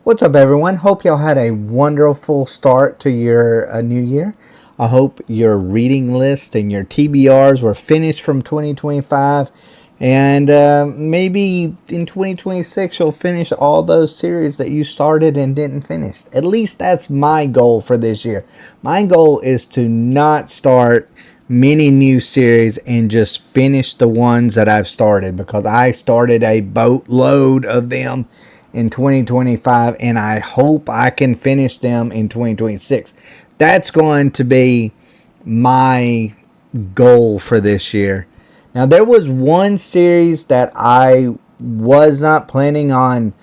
What's up, everyone? Hope y'all had a wonderful start to your new year. I hope your reading list and your TBRs were finished from 2025. And maybe in 2026, you'll finish all those series that you started and didn't finish. At least that's my goal for this year. My goal is to not start many new series and just finish the ones that I've started, because I started a boatload of them in 2025 and I hope I can finish them in 2026. That's going to be my goal for this year. Now, there was one series that I was not planning on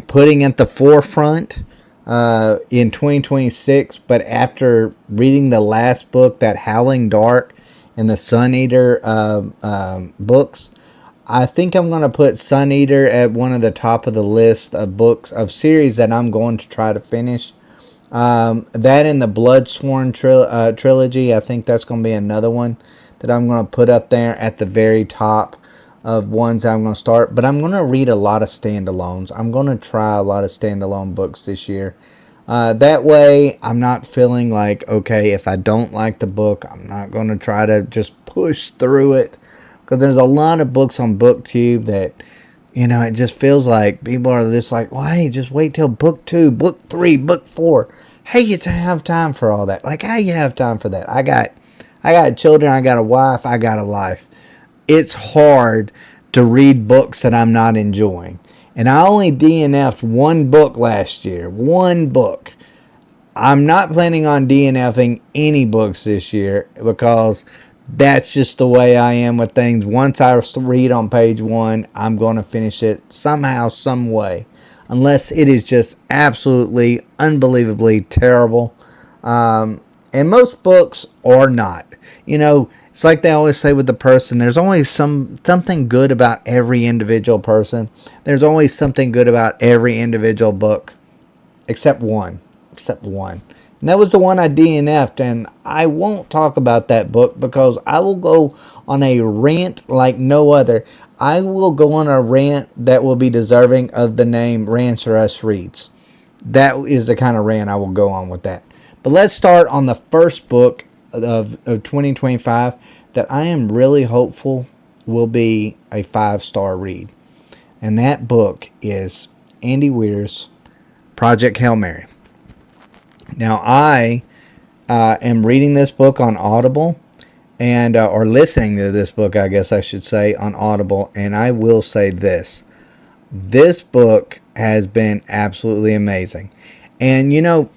putting at the forefront in 2026, but after reading the last book, that Howling Dark and the Sun Eater books, I think I'm going to put Sun Eater at one of the top of the list of books of series that I'm going to try to finish. That and the Bloodsworn trilogy, I think that's going to be another one that I'm going to put up there at the very top of ones I'm going to start. But I'm going to read a lot of standalones. I'm going to try a lot of standalone books this year. That way, I'm not feeling like, okay, if I don't like the book, I'm not going to try to just push through it. Because there's a lot of books on BookTube that, it just feels like people are just like, why, just wait till book 2, book 3, book 4. Hey, you have time for all that. Like, how you have time for that? I got children, I got a wife, I got a life. It's hard to read books that I'm not enjoying. And I only DNF'd one book last year. One book. I'm not planning on DNFing any books this year, because that's just the way I am with things. Once I read on page 1, I'm going to finish it somehow, some way. Unless it is just absolutely, unbelievably terrible. And most books are not. It's like they always say with the person, there's always something good about every individual person. There's always something good about every individual book. Except one. And that was the one I DNF'd, and I won't talk about that book because I will go on a rant like no other. I will go on a rant that will be deserving of the name Rants or Us Reads. That is the kind of rant I will go on with that. But let's start on the first book of 2025 that I am really hopeful will be a 5-star read. And that book is Andy Weir's Project Hail Mary. Now, I am reading this book on Audible, and or listening to this book, I guess I should say, on Audible. And I will say this. This book has been absolutely amazing. And,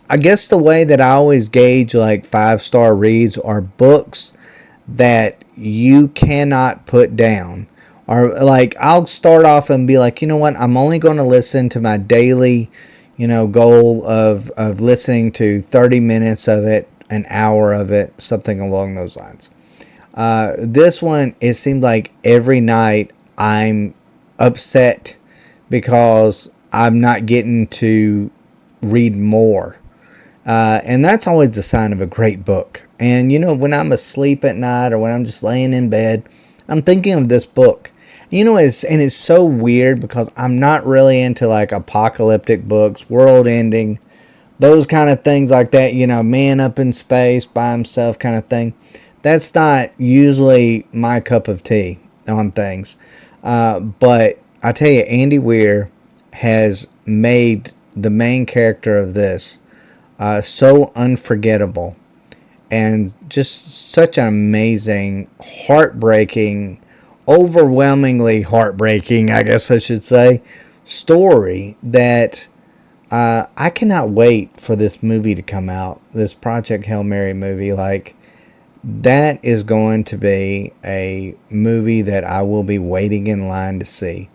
I guess the way that I always gauge 5-star reads are books that you cannot put down. Or I'll start off and be like, you know what, I'm only going to listen to my daily goal of listening to 30 minutes of it, an hour of it, something along those lines. This one, it seemed like every night I'm upset because I'm not getting to read more. And that's always the sign of a great book. And, when I'm asleep at night or when I'm just laying in bed, I'm thinking of this book. It's so weird because I'm not really into apocalyptic books, world ending, those kind of things like that, man up in space by himself kind of thing. That's not usually my cup of tea on things. But I tell you, Andy Weir has made the main character of this so unforgettable and just such an amazing, heartbreaking, overwhelmingly heartbreaking, I guess I should say, story that I cannot wait for this movie to come out. This Project Hail Mary movie, that is going to be a movie that I will be waiting in line to see.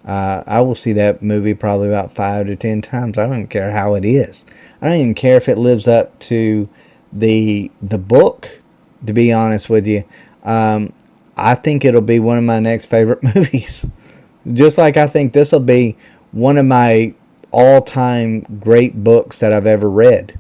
I will see that movie probably about 5 to 10 times. I don't even care how it is. I don't even care if it lives up to the book, to be honest with you. I think it'll be one of my next favorite movies. Just like I think this will be one of my all-time great books that I've ever read.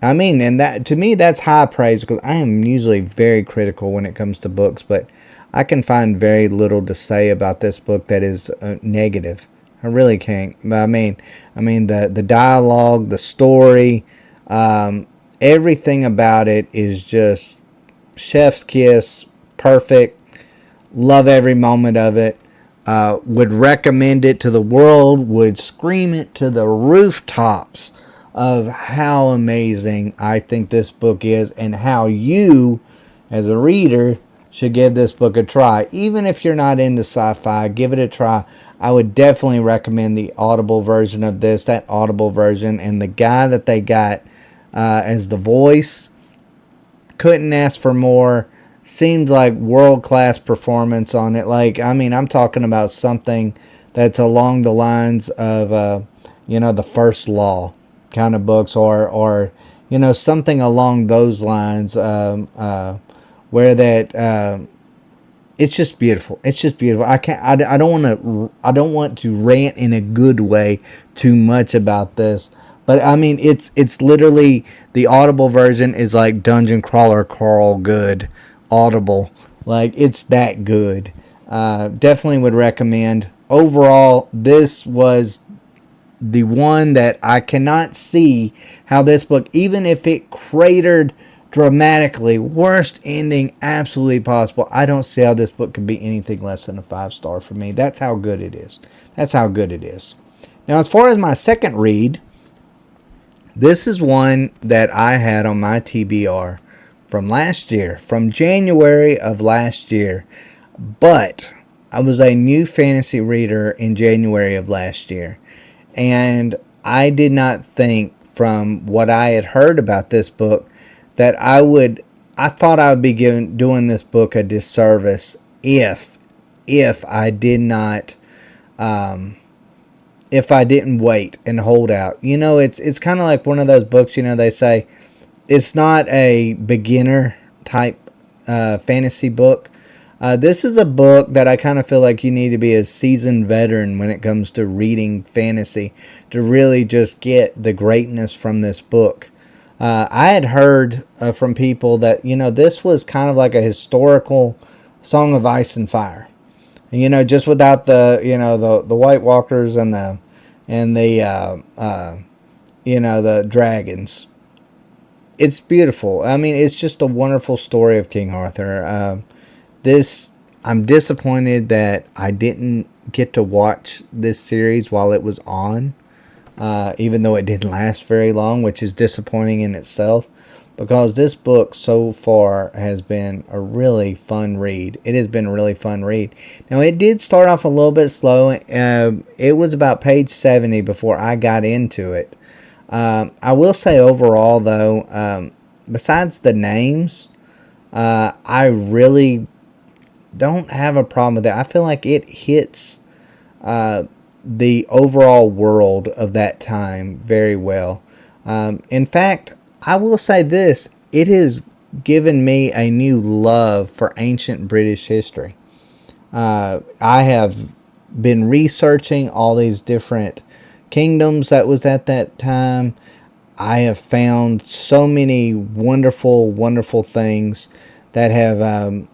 I mean, and that, to me, that's high praise, because I am usually very critical when it comes to books, but I can find very little to say about this book that is negative. I really can't. But I mean the dialogue, the story, everything about it is just chef's kiss, perfect. Love every moment of it. Would recommend it to the world. Would scream it to the rooftops of how amazing I think this book is, and how you, as a reader, should give this book a try. Even if you're not into sci-fi, give it a try. I would definitely recommend the Audible version of this. That Audible version, and the guy that they got as the voice, couldn't ask for more. Seems like world-class performance on it. Like, I mean, I'm talking about something that's along the lines of, the First Law kind of books, or something along those lines, where that it's just beautiful. It's just beautiful. I don't want to rant in a good way too much about this. But I mean, it's literally, the Audible version is like Dungeon Crawler Carl good Audible. Like, it's that good. Definitely would recommend. Overall, this was the one that I cannot see how this book, even if it cratered dramatically, worst ending absolutely possible, I don't see how this book could be anything less than a 5-star for me. That's how good it is. That's how good it is. Now, as far as my second read, this is one that I had on my TBR from last year, from January of last year. But I was a new fantasy reader in January of last year. And I did not think, from what I had heard about this book, that I thought I would be doing this book a disservice if I did not, if I didn't wait and hold out. It's kind of like one of those books, they say it's not a beginner type fantasy book. This is a book that I kind of feel like you need to be a seasoned veteran when it comes to reading fantasy to really just get the greatness from this book. I had heard from people that, this was kind of like a historical Song of Ice and Fire. Just without the, the White Walkers and the dragons. It's beautiful. I mean, it's just a wonderful story of King Arthur. I'm disappointed that I didn't get to watch this series while it was on, even though it didn't last very long, which is disappointing in itself, because this book so far has been a really fun read. It has been a really fun read. Now, it did start off a little bit slow. It was about page 70 before I got into it. I will say overall, though, besides the names, I really don't have a problem with that. I feel like it hits the overall world of that time very well. In fact, I will say this. It has given me a new love for ancient British history. I have been researching all these different kingdoms that was at that time. I have found so many wonderful, wonderful things that have,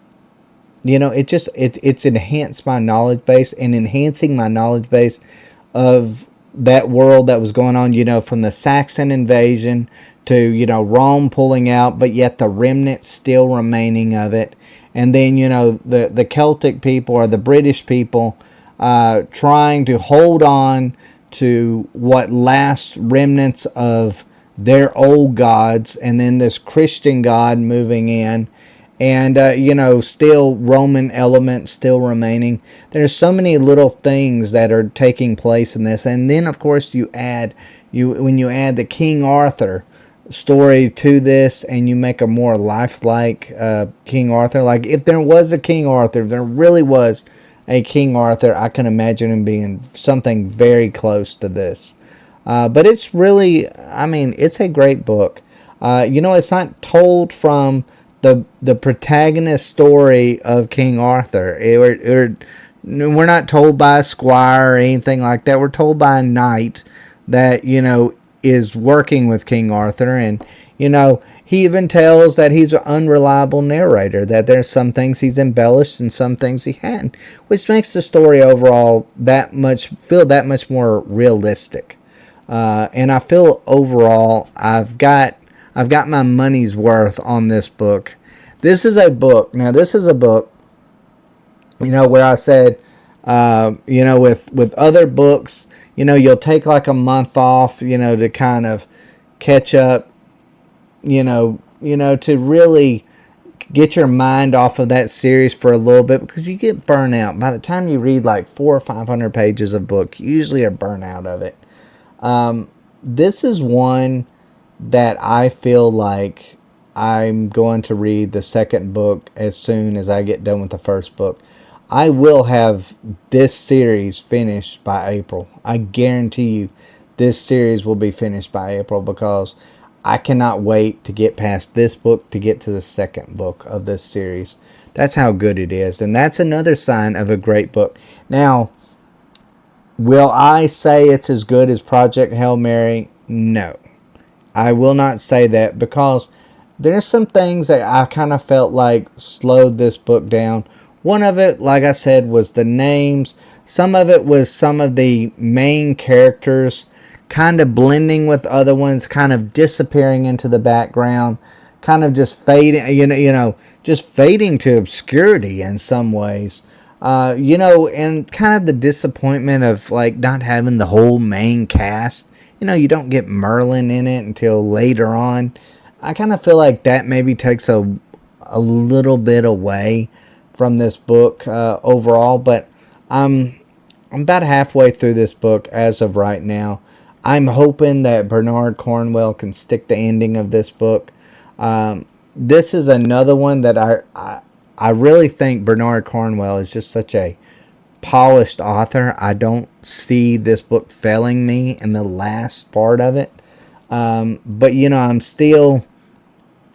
it's enhanced my knowledge base, and enhancing my knowledge base of that world that was going on, from the Saxon invasion to, Rome pulling out, but yet the remnants still remaining of it. And then, the Celtic people, or the British people, trying to hold on to what last remnants of their old gods, and then this Christian God moving in, and still Roman elements still remaining. There's so many little things that are taking place in this, and then of course when you add the King Arthur story to this, and you make a more lifelike King Arthur. Like, if there was a King Arthur, if there really was a King Arthur, I can imagine him being something very close to this. But it's really, it's a great book. It's not told from the protagonist story of King Arthur. We're not told by a squire or anything like that. We're told by a knight that, is working with King Arthur, and he even tells that he's an unreliable narrator, that there's some things he's embellished and some things he hadn't, which makes the story overall feel that much more realistic. And I feel overall I've got my money's worth on this book. This is a book. Now, this is a book, where I said, with other books, you'll take like a month off, to kind of catch up, to really get your mind off of that series for a little bit, because you get burnt out. By the time you read like 400 or 500 pages of book, you usually are burnt out of it. This is one that I feel like I'm going to read the second book as soon as I get done with the first book. I will have this series finished by April. I guarantee you this series will be finished by April, because I cannot wait to get past this book to get to the second book of this series. That's how good it is. And that's another sign of a great book. Now, will I say it's as good as Project Hail Mary? No. I will not say that, because there's some things that I kind of felt like slowed this book down. One of it, like I said, was the names. Some of it was some of the main characters kind of blending with other ones, kind of disappearing into the background, kind of just fading, just fading to obscurity in some ways. And kind of the disappointment of like not having the whole main cast. You don't get Merlin in it until later on. I kind of feel like that maybe takes a little bit away from this book overall, but I'm about halfway through this book as of right now. I'm hoping that Bernard Cornwell can stick the ending of this book. This is another one that I really think Bernard Cornwell is just such a polished author. I don't see this book failing me in the last part of it. But I'm still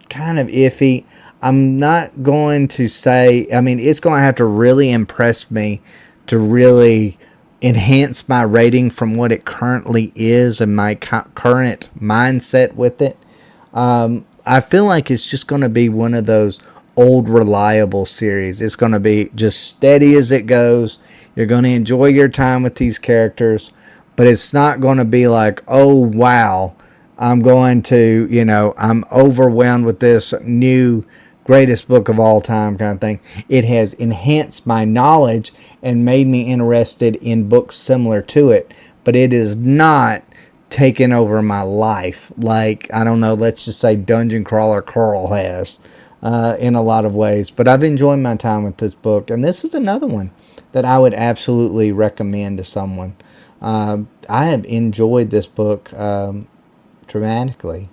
kind of iffy. I'm not going to say, it's going to have to really impress me to really enhance my rating from what it currently is and my current mindset with it. I feel like it's just going to be one of those old reliable series. It's going to be just steady as it goes. You're going to enjoy your time with these characters, but it's not going to be like, oh wow, I'm going to, I'm overwhelmed with this new greatest book of all time kind of thing. It has enhanced my knowledge and made me interested in books similar to it, but it is not taken over my life like, I don't know, let's just say Dungeon Crawler Carl has in a lot of ways. But I've enjoyed my time with this book, and this is another one that I would absolutely recommend to someone. I have enjoyed this book dramatically.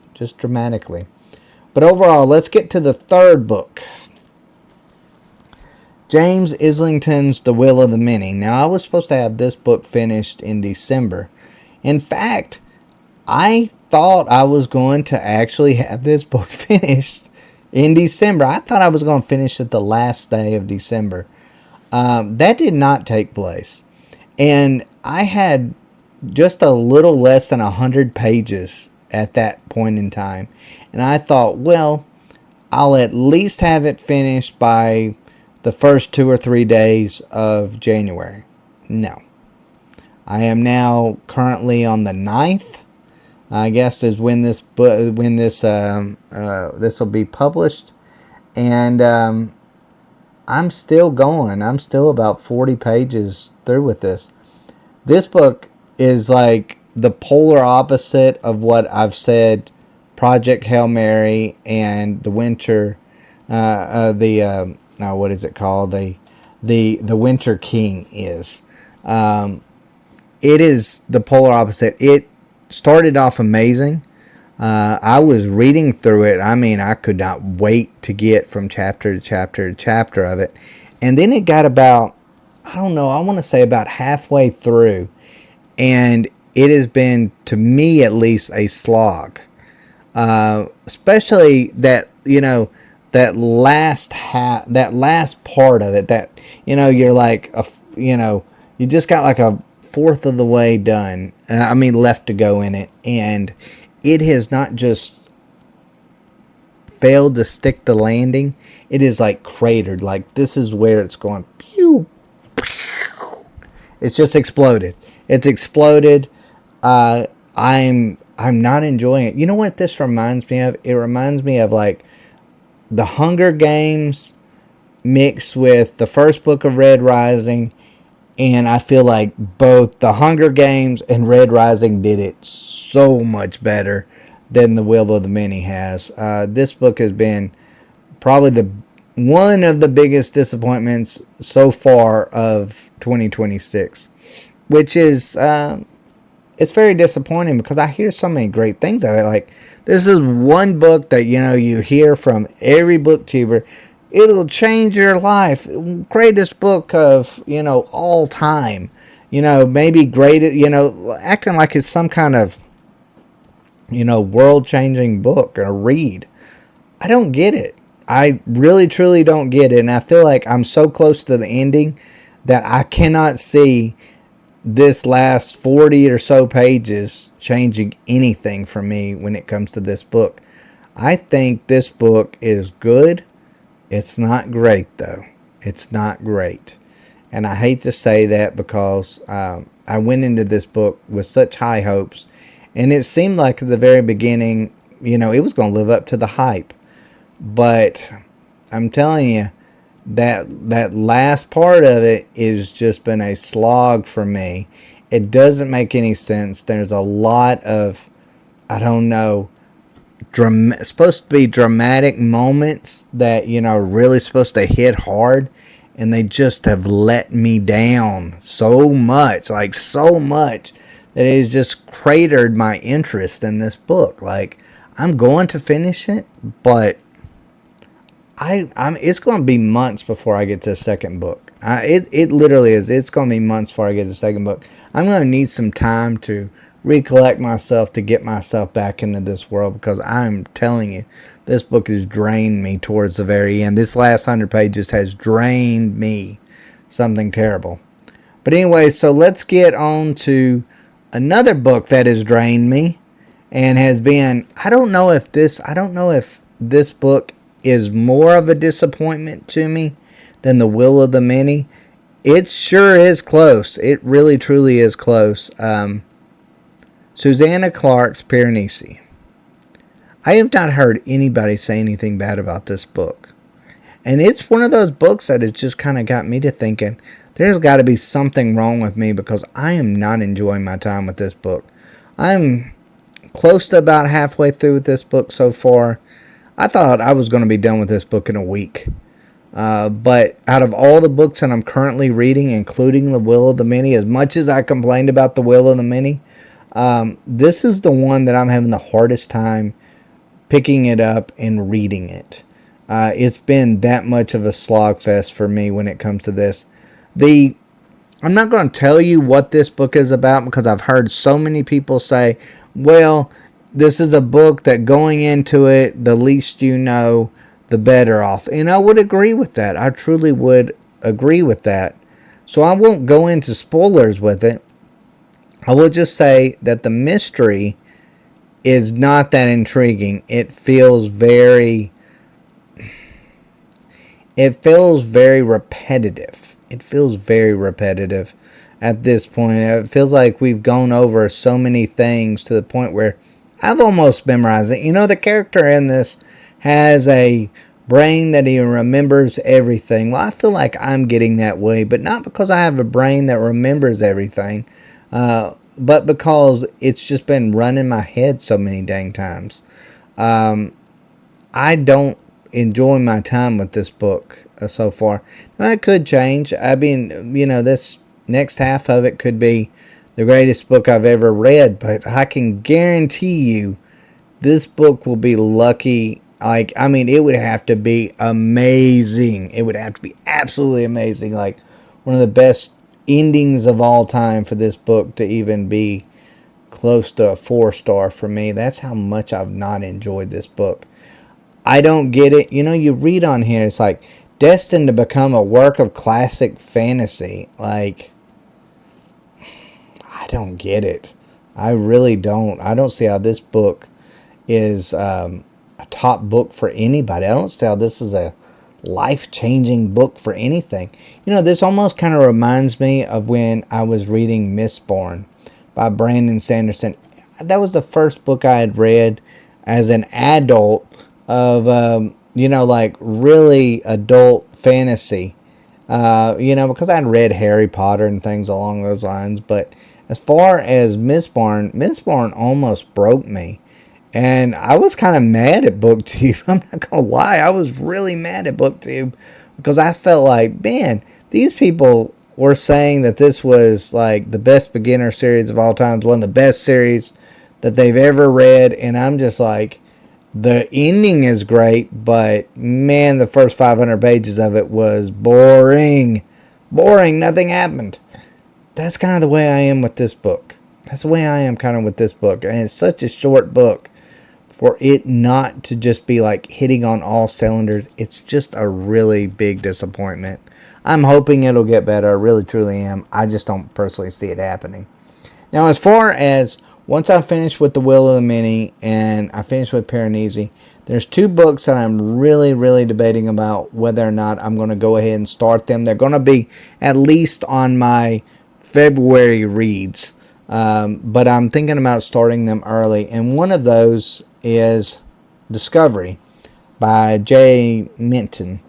But overall, let's get to the third book. James Islington's The Will of the Many. Now, I was supposed to have this book finished in December. In fact, I thought I was going to actually have this book finished in December. I thought I was going to finish it the last day of December. That did not take place. And I had just a little less than 100 pages at that point in time. And I thought, well, I'll at least have it finished by the first 2 or 3 days of January. No. I am now currently on the 9th. I guess is when this will be published, and I'm still going. I'm still about 40 pages through with this. This book is like the polar opposite of what I've said Project Hail Mary and the Winter, what is it called? The Winter King is. It is the polar opposite. It started off amazing. I was reading through it. I could not wait to get from chapter to chapter to chapter of it. And then it got about, I want to say about halfway through. And it has been, to me at least, a slog. Especially that, that last part of it, that, you're like, you just got like a fourth of the way done. Left to go in it. And it has not just failed to stick the landing. It is like cratered. Like, this is where it's going. Pew, pew. It's just exploded. It's exploded. I'm not enjoying it. You know what this reminds me of? It reminds me of like the Hunger Games mixed with the first book of Red Rising, and I feel like both the Hunger Games and Red Rising did it so much better than the Will of the Many has. This book has been probably one of the biggest disappointments so far of 2026, which is it's very disappointing because I hear so many great things of it. Like, this is one book that, you hear from every booktuber. It'll change your life. Greatest book of, all time. Maybe greatest, acting like it's some kind of, world-changing book or read. I don't get it. I really, truly don't get it. And I feel like I'm so close to the ending that I cannot see this last 40 or so pages changing anything for me when it comes to this book. I think this book is good. It's not great, though. It's not great. And I hate to say that because I went into this book with such high hopes. And it seemed like at the very beginning, it was going to live up to the hype. But I'm telling you, that last part of it is just been a slog for me. It doesn't make any sense. There's a lot of, I don't know, supposed to be dramatic moments that, really supposed to hit hard, and they just have let me down so much, that it has just cratered my interest in this book. Like, I'm going to finish it, but it's going to be months before I get to the second book. It literally is. It's going to be months before I get to the second book. I'm going to need some time to recollect myself to get myself back into this world, because I'm telling you, this book has drained me towards the very end. This last 100 pages has drained me. Something terrible. But anyway, so let's get on to another book that has drained me and has been, I don't know if this book is more of a disappointment to me than the Will of the Many. It sure is close. It really, truly is close. Susanna Clarke's Piranesi. I have not heard anybody say anything bad about this book. And it's one of those books that has just kind of got me to thinking, there's got to be something wrong with me, because I am not enjoying my time with this book. I'm close to about halfway through with this book so far. I thought I was going to be done with this book in a week. But out of all the books that I'm currently reading, including The Will of the Many, as much as I complained about The Will of the Many, this is the one that I'm having the hardest time picking it up and reading it. It's been that much of a slogfest for me when it comes to this. I'm not going to tell you what this book is about, because I've heard so many people say, well, this is a book that going into it, the least you know, the better off. And I would agree with that. I truly would agree with that. So I won't go into spoilers with it. I will just say that the mystery is not that intriguing. It feels very repetitive. It feels very repetitive at this point. It feels like we've gone over so many things to the point where I've almost memorized it. The character in this has a brain that he remembers everything. Well, I feel like I'm getting that way, but not because I have a brain that remembers everything, but because it's just been run in my head so many dang times. I don't enjoy my time with this book so far. Now, it could change. I mean, this next half of it could be the greatest book I've ever read, but I can guarantee you this book will be lucky. It would have to be amazing. It would have to be absolutely amazing. Like, one of the best endings of all time for this book to even be close to a 4-star for me. That's how much I've not enjoyed this book. I don't get it. You read on here, it's like, destined to become a work of classic fantasy. Like, I don't get it. I really don't. I don't see how this book is a top book for anybody. I don't see how this is a life-changing book for anything. This almost kind of reminds me of when I was reading Mistborn by Brandon Sanderson. That was the first book I had read as an adult of, like really adult fantasy. Because I'd read Harry Potter and things along those lines. But as far as Mistborn almost broke me. And I was kind of mad at BookTube. I'm not going to lie. I was really mad at BookTube because I felt like, man, these people were saying that this was like the best beginner series of all time, one of the best series that they've ever read. And I'm just like, the ending is great, but man, the first 500 pages of it was boring. Boring. Nothing happened. That's kind of the way I am with this book. That's the way I am kind of with this book. And it's such a short book. For it not to just be like hitting on all cylinders, it's just a really big disappointment. I'm hoping it'll get better. I really, truly am. I just don't personally see it happening. Now, as far as once I finish with The Will of the Many and I finish with Piranesi, there's two books that I'm really, really debating about whether or not I'm going to go ahead and start them. They're going to be at least on my February reads. But I'm thinking about starting them early. And one of those is Discovery by J. Minton.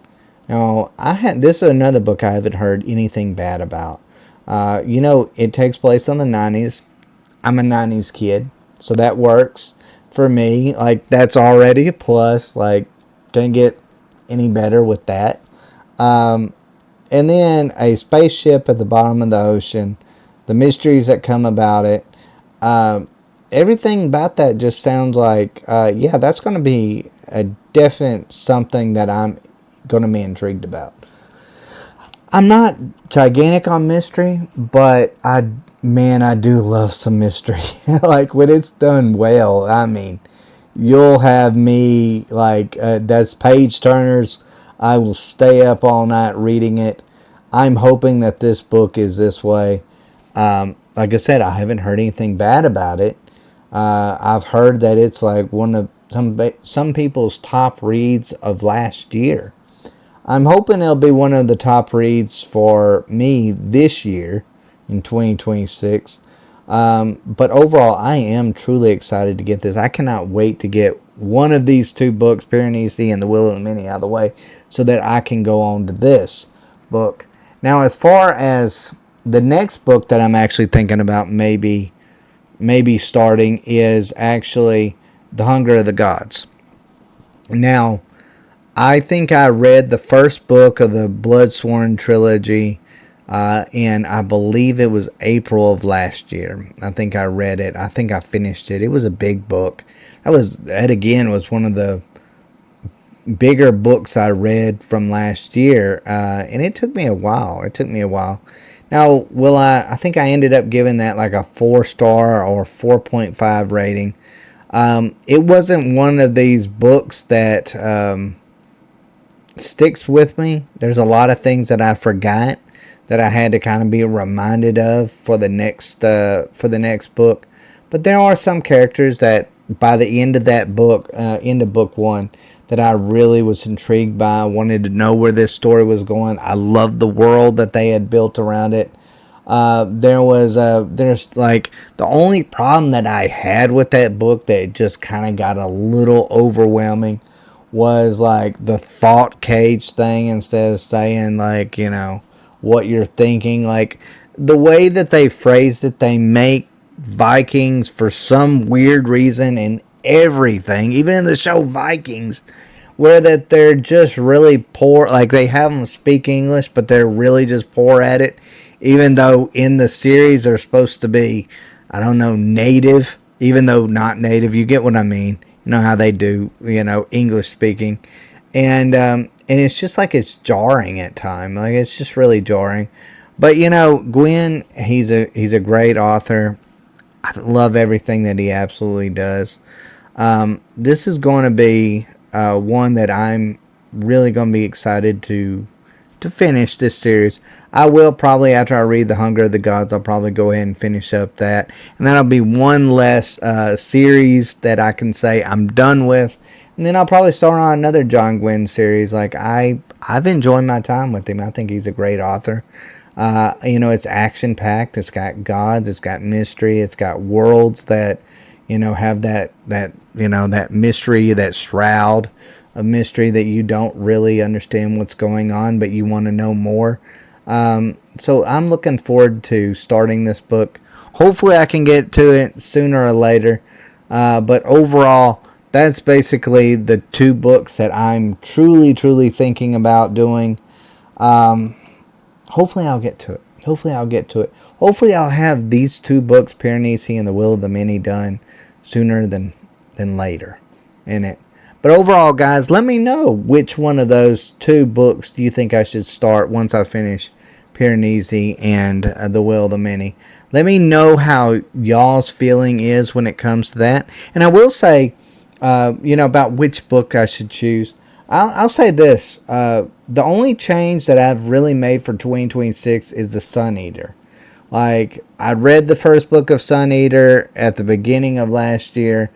Now, this is another book I haven't heard anything bad about. It takes place in the 90s. I'm a 90s kid, so that works for me. Like, that's already a plus. Like, can't get any better with that. And then a spaceship at the bottom of the ocean, the mysteries that come about it. Everything about that just sounds like, that's going to be a definite something that I'm going to be intrigued about. I'm not gigantic on mystery, but I do love some mystery. Like, when it's done well, I mean, you'll have me, like, that's page turners. I will stay up all night reading it. I'm hoping that this book is this way. Like I said, I haven't heard anything bad about it. I've heard that it's like one of some people's top reads of last year. I'm hoping it'll be one of the top reads for me this year in 2026. But overall, I am truly excited to get this. I cannot wait to get one of these two books, Piranesi and The Will of the Many, out of the way so that I can go on to this book. Now, as far as the next book that I'm actually thinking about maybe starting is actually The Hunger of the Gods. Now, I think I read the first book of the Bloodsworn trilogy in, I believe it was April of last year. I think I read it. I think I finished it. It was a big book. That again was one of the bigger books I read from last year, and it took me a while. Now, I think I ended up giving that like a 4-star or 4.5 rating. It wasn't one of these books that sticks with me. There's a lot of things that I forgot that I had to kind of be reminded of for the next book. But there are some characters that by the end of that book, end of book 1, that I really was intrigued by. I wanted to know where this story was going. I loved the world that they had built around it. There's like the only problem that I had with that book that just kind of got a little overwhelming was like the thought cage thing, instead of saying like, what you're thinking. Like the way that they phrased it, they make Vikings for some weird reason and everything, even in the show Vikings, where that they're just really poor. Like they have them speak English, but they're really just poor at it. Even though in the series they're supposed to be, native, even though not native. You get what I mean? You know how they do, English speaking, and it's just like it's jarring at times. Like it's just really jarring. But Gwyn, he's a great author. I love everything that he absolutely does. This is going to be one that I'm really going to be excited to to finish this series. I will probably, after I read The Hunger of the Gods, I'll probably go ahead and finish up that. And that'll be one less series that I can say I'm done with. And then I'll probably start on another John Gwynne series. Like, I've enjoyed my time with him. I think he's a great author. It's action-packed. It's got gods. It's got mystery. It's got worlds that, have that mystery, that shroud of mystery that you don't really understand what's going on, but you want to know more. So I'm looking forward to starting this book. Hopefully I can get to it sooner or later. But overall, that's basically the two books that I'm truly, truly thinking about doing. Hopefully I'll get to it. Hopefully I'll have these two books, Piranesi and The Will of the Many, done sooner than later in it. But overall, guys, let me know which one of those two books do you think I should start once I finish Piranesi and The Will of the Many. Let me know how y'all's feeling is when it comes to that. And I will say, about which book I should choose. I'll say this. The only change that I've really made for 2026 is the Sun Eater. Like, I read the first book of Sun Eater at the beginning of last year.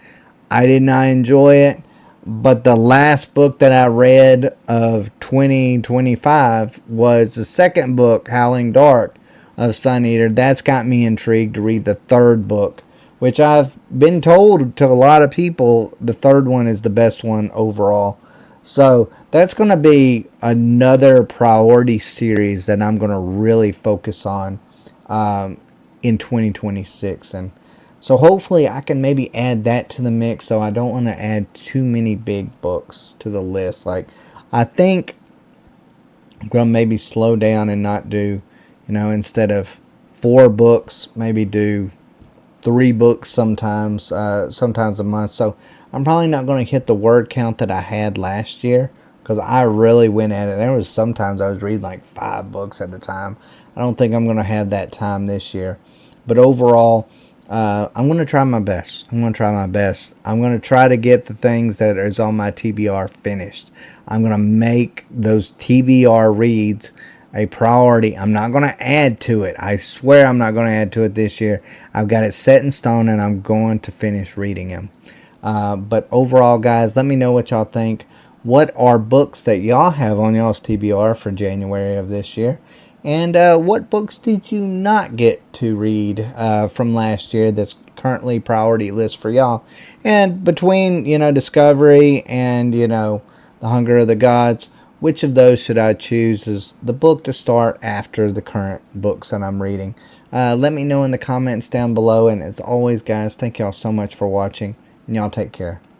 I did not enjoy it. But the last book that I read of 2025 was the second book, Howling Dark, of Sun Eater. That's got me intrigued to read the third book, which I've been told to a lot of people the third one is the best one overall. So that's going to be another priority series that I'm going to really focus on in 2026. And so hopefully I can maybe add that to the mix, so I don't want to add too many big books to the list. Like, I think I'm going to maybe slow down and not do, instead of 4 books, maybe do 3 books sometimes a month. So I'm probably not going to hit the word count that I had last year, because I really went at it. There was sometimes I was reading like 5 books at a time. I don't think I'm going to have that time this year. But overall, I'm going to try my best. I'm going to try to get the things that is on my TBR finished. I'm going to make those TBR reads a priority. I'm not going to add to it. I swear I'm not going to add to it this year. I've got it set in stone, and I'm going to finish reading them. But overall, guys, let me know what y'all think. What are books that y'all have on y'all's TBR for January of this year? And what books did you not get to read from last year that's currently priority list for y'all? And between, Discovery and, The Hunger of the Gods, which of those should I choose as the book to start after the current books that I'm reading? Let me know in the comments down below. And as always, guys, thank y'all so much for watching. And y'all take care.